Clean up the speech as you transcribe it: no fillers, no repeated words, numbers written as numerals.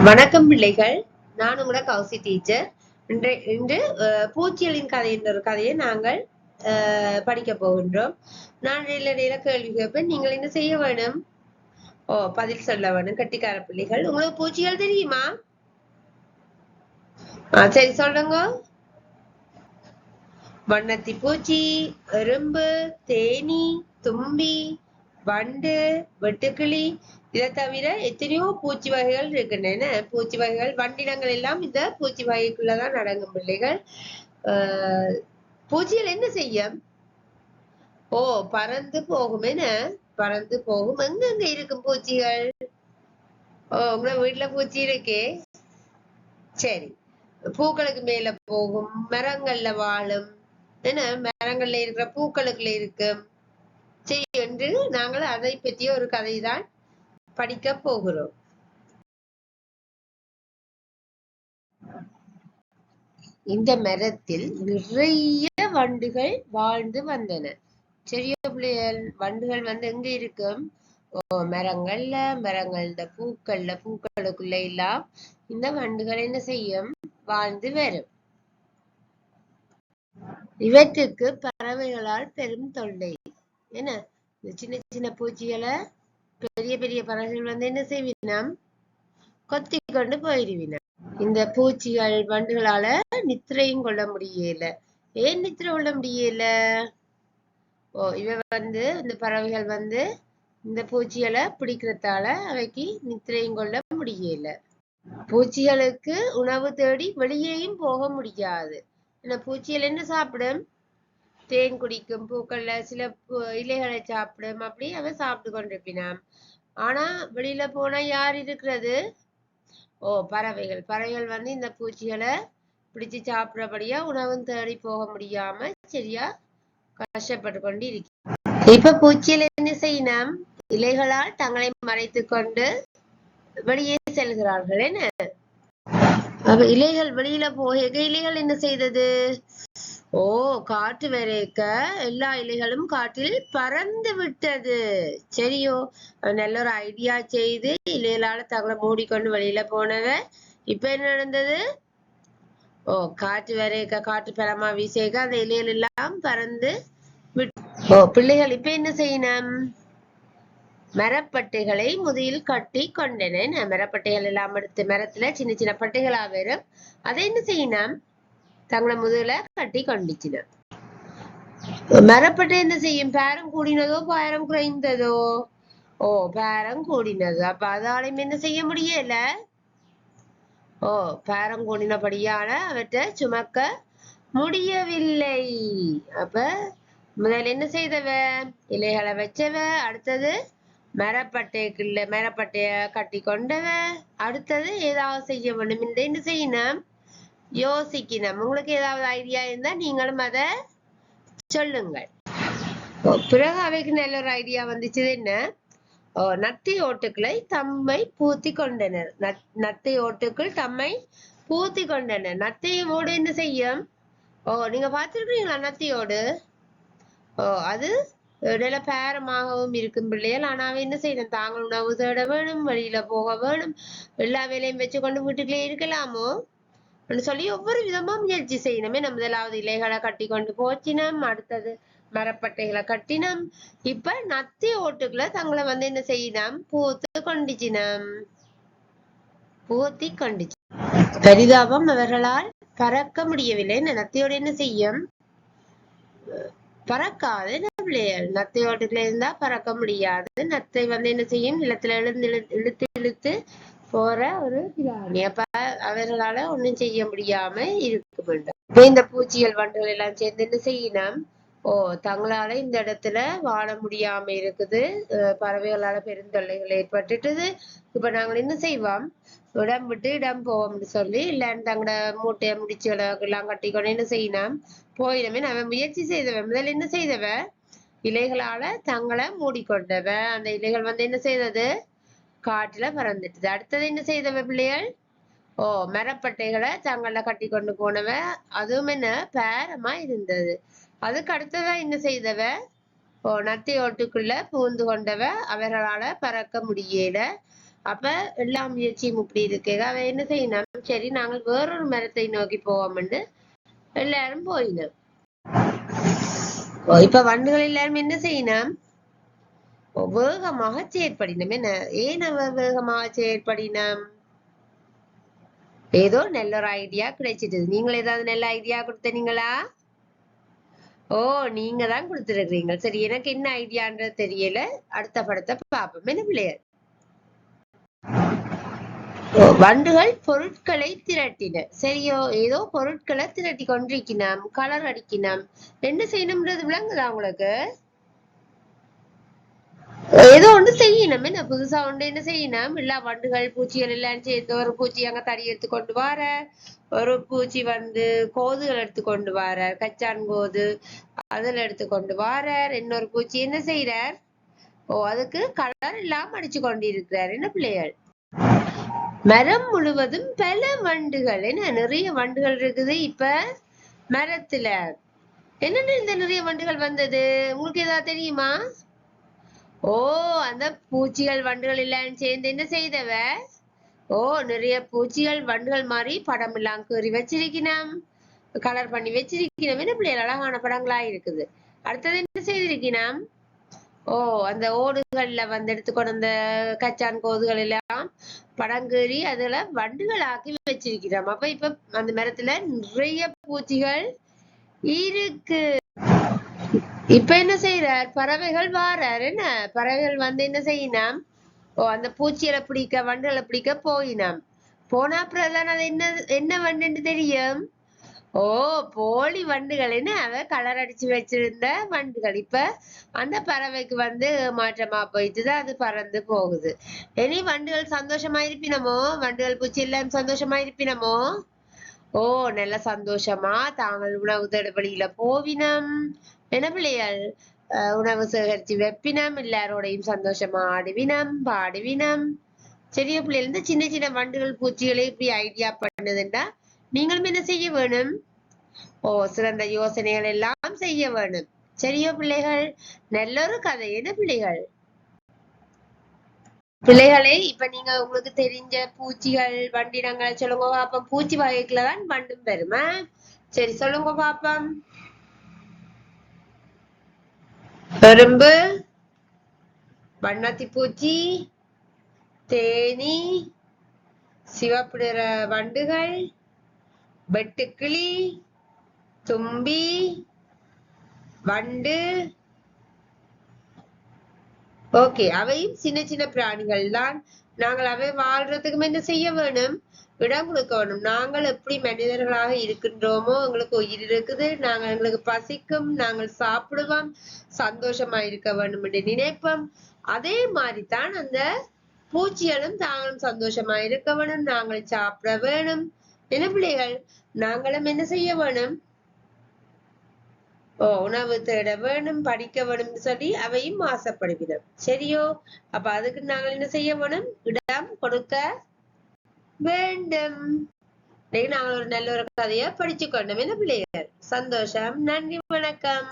வணக்கம் பிள்ளைகள். நான் உங்களோட கௌசி டீச்சர். இன்று பூச்சிகளின் கதை என்ற ஒரு கதையை நாங்கள் படிக்க போகின்றோம். நான் இடையில கேள்வி கேட்பேன். நீங்கள் என்ன செய்ய வேணும்? பதில் சொல்ல வேணும். கட்டிக்கார பிள்ளைகள். உங்களுக்கு பூச்சிகள் தெரியுமா? சரி சொல்லுங்க. வண்ணத்தி பூச்சி, எறும்பு, தேனி, தும்பி, வண்டு, வெட்டுக்கிளி, இதை தவிர எத்தனையோ பூச்சி வகைகள் இருக்கின்றன. பூச்சி வகைகள் வண்டினங்கள் எல்லாம் இந்த பூச்சி வகைக்குள்ளதான் அடங்கும் பிள்ளைகள். பூச்சிகள் என்ன செய்யும்? பறந்து போகும். என்ன பறந்து போகும்? எங்க இருக்கும் பூச்சிகள்? உங்க வீட்டுல பூச்சி இருக்கே. சரி, பூக்களுக்கு மேல போகும், மரங்கள்ல வாழும். என்ன மரங்கள்ல இருக்கிற பூக்களுக்குள்ள இருக்கும். சரி, என்று நாங்கள் அதை பற்றிய ஒரு கதை தான் படிக்க போகிறோம். இந்த மரத்தில் நிறைய வண்டுகள் வாழ்ந்து வந்தன. சிறிய பிள்ளைகள், வண்டுகள் எங்க இருக்கும்? மரங்கள்ல பூக்களுக்குள்ள எல்லாம் இந்த வண்டுகள் என்ன செய்யும்? வாழ்ந்து வரும். இவற்றுக்கு பறவைகளால் பெரும் தொல்லை. என்ன சின்ன சின்ன பூச்சிகளை பெரிய பெரிய பறவைகள் என்ன செய்வினம்? கொத்தி கொண்டு போயிடுவின. இந்த பூச்சிகள் வண்டுகளால நித்திரையும் கொள்ள முடியல. ஏன் நித்திரை கொள்ள முடியல? இவ இந்த பறவைகள் இந்த பூச்சிகளை பிடிக்கிறதால அவைக்கு நித்திரையும் கொள்ள முடியல. பூச்சிகளுக்கு உணவு தேடி வெளியேயும் போக முடியாது. பூச்சிகள் என்ன சாப்பிடும்? தேன் குடிக்கும், பூக்கள்ல சில இலைகளை சாப்பிடும். அப்படி அவ சாப்பிட்டு கொண்டிருப்பினான். ஆனா வெளியில போனா யார் இருக்கிறது? பறவைகள் இந்த பூச்சிகளை பிடிச்சு சாப்பிடறபடியா உணவும் தேடி போக முடியாம சரியா கஷ்டப்பட்டு கொண்டு இருக்கு. இப்ப பூச்சிகள் என்ன செய்யணும்? இலைகளால் தங்களை மறைத்து கொண்டு வெளியே செல்கிறார்கள். என்ன இலைகள் வெளியில போக இலைகள் என்ன செய்தது? காற்று வரைக்க எல்லா இலைகளும் காற்றில் பறந்து விட்டது. சரியோ, நல்ல ஒரு ஐடியா செய்து இலைகளால தங்களை மூடிக்கொண்டு வெளியில போனவ இப்ப என்ன நடந்தது? காற்று வரைக்க காற்று பலமா வீசேக்க அந்த இலைகள் எல்லாம் பறந்து பிள்ளைகள் இப்ப என்ன செய்யணும்? மரப்பட்டைகளை முதியில் கட்டி கொண்டன. மரப்பட்டைகள் எல்லாம் எடுத்து மரத்துல சின்ன சின்ன பட்டைகளா வரும். அதை என்ன செய்யணும்? தங்களை முதல கட்டி கொண்டுச்சின. மரப்பட்டை என்ன செய்யும்? பேரம் கூடினதோ பேரம் குறைந்ததோ? பேரம் கூடினது. அப்ப அதாலையும் என்ன செய்ய முடியல? பேரம் கூடினபடியால அவற்றை சுமக்க முடியவில்லை. அப்ப முதல்ல என்ன செய்தவ? இலைகளை வச்சவ. அடுத்தது மரப்பட்டைய கட்டி கொண்டவ. அடுத்தது ஏதாவது செய்ய வேண்டும். என்ன செய்யணும்? யோசிக்கணும். உங்களுக்கு ஏதாவது ஐடியா இருந்தா நீங்களும் அதை சொல்லுங்கள். பிறகு அவைக்கு நல்ல ஒரு ஐடியா வந்துச்சு. என்ன? நத்தை ஓட்டுக்களை தம்மை பூத்தி கொண்டனர். நத்தை ஓட்டுக்கள் தம்மை பூத்தி கொண்டனர். நத்தையோடு என்ன செய்யும்? நீங்க பார்த்திருக்கீங்களா நத்தையோடு? அது நல்ல பேரமாகவும் இருக்கும் பிள்ளைகள். ஆனா அவ என்ன செய்யணும்? தாங்கள் உணவு தேட வேணும், வழியில போக வேணும், எல்லா வேலையும் வச்சு கொண்டு வீட்டுக்குள்ளே இருக்கலாமோ சொல்லி ஒவ்வொரு விதமா முயற்சி செய்யணுமே. முதலாவது இலைகளை கட்டி கொண்டு போச்சினம். அடுத்தது மரப்பட்டைகளை கட்டினம். இப்ப நத்தி ஓட்டுக்களை தங்களை என்ன செய்யணும்? பூத்தி கொண்டுச்சு. பரிதாபம், அவர்களால் பறக்க முடியவில்லை. நத்தியோடு என்ன செய்யும்? பறக்காது. நத்தை ஓட்டுக்குள்ள இருந்தா பறக்க முடியாது. நத்தை என்ன செய்யும்? நிலத்துல இழுத்து போற ஒரு பிராணி. அப்ப அவர்களால ஒண்ணும் செய்ய முடியாம இருக்க வேண்டும். இந்த பூச்சிகள் வண்டுகள் எல்லாம் சேர்ந்து என்ன செய்யணும்? தங்களால இந்த இடத்துல வாழ முடியாம இருக்குது. பறவைகளால பெருந்தொல்லைகள் ஏற்பட்டுட்டது. இப்ப நாங்க என்ன செய்வோம்? இடம் விட்டு இடம் போவோம்னு சொல்லி இல்லைன்னு தங்களோட மூட்டையை முடிச்சுகளை எல்லாம் கட்டிக்கொண்டு என்ன செய்யணும்? போயிடமே. அவன் முயற்சி செய்தவன். முதல்ல என்ன செய்தவ? இலைகளால தங்களை மூடிக்கொண்டவ. அந்த இலைகள் என்ன செய்தது? காட்டுல பறந்துட்டுது. அடுத்தது என்ன செய்தவ பிள்ளைகள்? மரப்பட்டைகளை தங்களை கட்டி கொண்டு போனவ. அதுவும் என்ன பேரமா இருந்தது. அதுக்கு அடுத்ததா என்ன செய்தவ? நத்தை ஓட்டுக்குள்ள பூந்து கொண்டவ. அவர்களால பறக்க முடியல. அப்ப எல்லா முயற்சியும் இப்படி இருக்கு அவ என்ன செய்யணும் சரி நாங்கள் வேறொரு மரத்தை நோக்கி போவோம்னு எல்லாரும் போயினோம். இப்ப வண்டுகள் எல்லாரும் என்ன செய்யணும் வேகமாக செயற்படினம். என்ன ஏன் அவ வேகமாக செயற்படினம்? ஏதோ நல்ல ஒரு ஐடியா கிடைச்சிட்டு. நீங்கள் ஏதாவது நல்ல ஐடியா கொடுத்தீங்களா? ஓ நீங்க தான் கொடுத்துருக்கீங்க. சரி எனக்கு என்ன ஐடியான்றது தெரியல. அடுத்த படத்தை பார்ப்போம். என்ன பிள்ளையர்? வண்டுகள் பொருட்களை திரட்டின. சரியோ ஏதோ பொருட்களை திரட்டி கொண்டிருக்கணும் கலர் அடிக்கணும் என்ன செய்யணும்ன்றது விளங்குதா உங்களுக்கு? ஏதோ ஒண்ணு செய்யணும். என்ன புதுசா ஒண்ணு என்ன செய்யணும்? எல்லா வண்டுகள் பூச்சிகள் எல்லாம் சேர்த்து ஒரு பூச்சி அங்க தடி எடுத்து கொண்டு வர ஒரு பூச்சி கோதுகள் எடுத்து கொண்டு வர கச்சான் கோது அதுல எடுத்து கொண்டு வர இன்னொரு பூச்சி என்ன செய்யறார்? ஓ அதுக்கு கலர் எல்லாம் அடிச்சு கொண்டிருக்கிறார். என்ன பிள்ளைகள்? மரம் முழுவதும் பல வண்டுகள். என்ன நிறைய வண்டுகள் இருக்குது இப்ப மரத்துல. என்னன்னு இந்த நிறைய வண்டுகள் வந்தது உங்களுக்கு ஏதாவது தெரியுமா? ஓ அந்த பூச்சிகள் வண்டுகள் எல்லாம் சேர்ந்து என்ன செய்தவ? ஓ நிறைய பூச்சிகள் வண்டுகள் மாதிரி படம் எல்லாம் கீறி வச்சிருக்கணும் கலர் பண்ணி வச்சிருக்கணும். என்ன பிள்ளைகள் அழகான படங்களா இருக்குது. அடுத்தது என்ன செய்திருக்கணும்? ஓ அந்த ஓடுகள்ல எடுத்துக்கொண்டு அந்த கச்சான் கோதுகள் எல்லாம் படங்கேறி அதுல வண்டுகள் ஆக்கி வச்சிருக்கிறோம். அப்ப இப்ப அந்த மரத்துல நிறைய பூச்சிகள் இருக்கு. இப்ப என்ன செய்யறார்? பறவைகள் வாரார். என்ன பறவைகள் என்ன செய்யணும்? ஓ அந்த பூச்சிகளை பிடிக்க வண்டுகளை பிடிக்க போயினோம். போன அப்புறம் தான் அது என்ன என்ன வண்டுன்னு தெரியும். ஓ போலி வண்டுகள். என்ன அவ கலர் அடிச்சு வச்சிருந்த வண்டுகள் இப்ப அந்த பறவைக்கு மாற்றமா போயிட்டுதான் அது பறந்து போகுது. இனி வண்டுகள் சந்தோஷமா இருப்பினமோ? வண்டுகள் பூச்சி எல்லாம் சந்தோஷமா இருப்பினமோ? ஓ நல்ல சந்தோஷமா தாங்கள் உணவு தேட வழியில போவினம். என்ன பிள்ளைகள்? உணவு சேகரிச்சு வெப்பினம் எல்லாரோடையும் சந்தோஷமா ஆடுவினம் பாடுவினம். சரியா பிள்ளைகள்? இந்த சின்ன சின்ன வண்டுகள் பூச்சிகளை இப்படி ஐடியா பண்ணுதுண்டா நீங்களும் என்ன செய்ய வேணும்? ஓ சிறந்த யோசனைகள் எல்லாம் செய்ய வேணும். சரியோ பிள்ளைகள்? நல்ல ஒரு கதை. என்ன பிள்ளைகள்? பிள்ளைகளே இப்ப நீங்க உங்களுக்கு தெரிஞ்ச பூச்சிகள் வண்டினங்கள் சொல்லுங்க பாப்போம். பூச்சி வகைக்குள்ளதான் வண்டும் பெருமா. சரி சொல்லுங்க பாப்போம். எறும்பு, வண்ணாத்தி பூச்சி, தேனி, சிவப்பு நிற வண்டுகள், வெட்டுக்கிளி, தும்பி, வண்டு. ஓகே அவையும் சின்ன சின்ன பிராணிகள் தான். நாங்கள் அவை வாழ்றதுக்கு என்ன செய்ய வேணும்? இடம் கொடுக்க வேணும். நாங்கள் எப்படி மனிதர்களாக இருக்கின்றோமோ எங்களுக்கு உயிர் இருக்குது நாங்கள் எங்களுக்கு பசிக்கும் நாங்கள் சாப்பிடுவோம் சந்தோஷமா இருக்க வேண்டும் என்று நினைப்போம். அதே மாதிரிதான் அந்த பூச்சிகளும் தாங்களும் சந்தோஷமா இருக்க வேணும் நாங்கள் சாப்பிட வேணும். என்ன பிள்ளைகள்? நாங்களும் என்ன செய்ய வேணும்? ஓ உணவு தேட வேணும் படிக்க வேணும் சொல்லி அவையும் ஆசைப்படுகிறோம். சரியோ? அப்ப அதுக்கு நாங்கள் என்ன செய்ய வேணும்? இடம் கொடுக்க வேண்டும். நாங்கள் ஒரு நல்ல ஒரு கதையை படிச்சு கொண்டோம். என்ன பிள்ளைகள்? சந்தோஷம். நன்றி வணக்கம்.